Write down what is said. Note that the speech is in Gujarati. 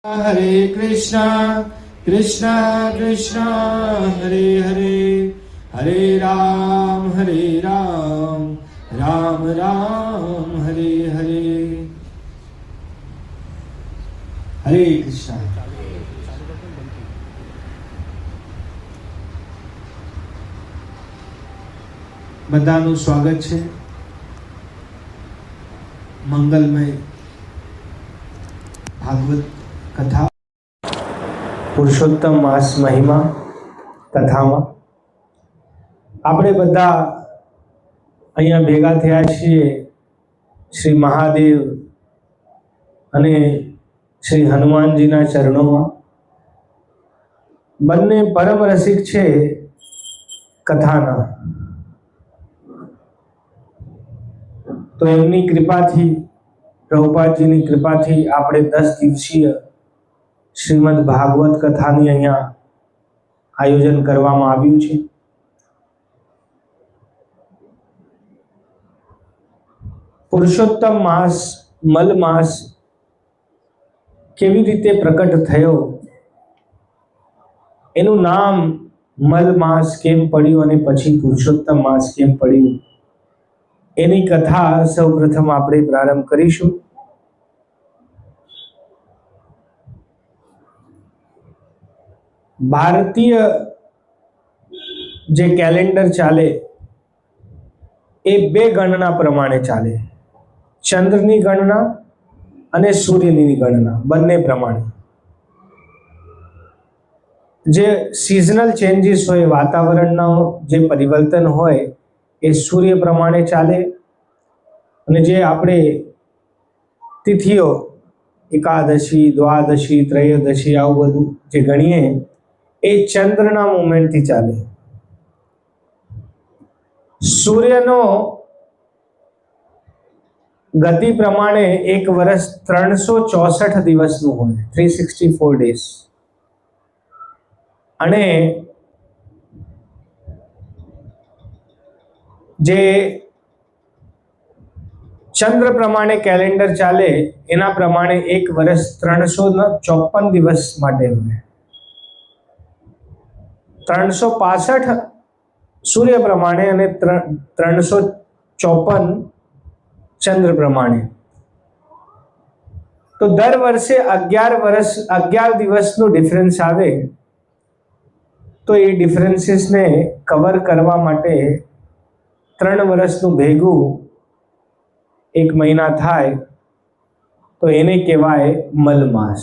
हरे कृष्णा कृष्णा कृष्णा हरे हरे हरे राम राम राम हरे हरे हरे कृष्णा। બધાનું સ્વાગત છે મંગલમય ભાગવત કથા પુરુષોત્તમ માસ મહિમા કથામાં આપણે બધા અહીંયા ભેગા થયા છીએ શ્રી મહાદેવ અને શ્રી હનુમાનજીના ચરણોમાં। બંને પરમ રસિક છે કથાના, તો એમની કૃપાથી પ્રભુપાદજીની કૃપાથી આપણે 10 દિવસીય શ્રીમદ ભાગવત કથાની અહીંયા આયોજન કરવામાં આવ્યું છે। પુરુષોત્તમ માસ મલ માસ કેવી રીતે પ્રકટ થયો, એનું નામ મલ માસ કેમ પડ્યું અને પછી પુરુષોત્તમ માસ કેમ પડ્યું, એની કથા સૌપ્રથમ આપણે પ્રારંભ કરીશું। ભારતીય જે કેલેન્ડર ચાલે એ 2 ગણના પ્રમાણે ચાલે, ચંદ્રની ગણના અને સૂર્યની ગણના બંને પ્રમાણે। જે સિઝનલ ચેન્જીસ હોય, વાતાવરણના જે પરિવર્તન હોય એ સૂર્ય પ્રમાણે ચાલે, અને જે આપણે તિથિઓ એકાદશી દ્વાદશી ત્રયોદશી આવું બધું જે ગણીએ એ ચંદ્રના મૂવમેન્ટથી ચાલે। સૂર્યનો ગતિ પ્રમાણે એક વર્ષ 364 દિવસનું હોય, 364 ડેઝ, અને જે ચંદ્ર પ્રમાણે કેલેન્ડર ચાલે એના પ્રમાણે એક વર્ષ 354 દિવસ માટે હોય। 365 સૂર્ય પ્રમાણે અને 354 ચંદ્ર પ્રમાણે। તો દર વર્ષે 11 દિવસનો ડિફરન્સ આવે, તો એ ડિફરન્સીસને કવર કરવા માટે 3 વર્ષનું ભેગું 1 મહિના થાય, તો એને કહેવાય મલ માસ।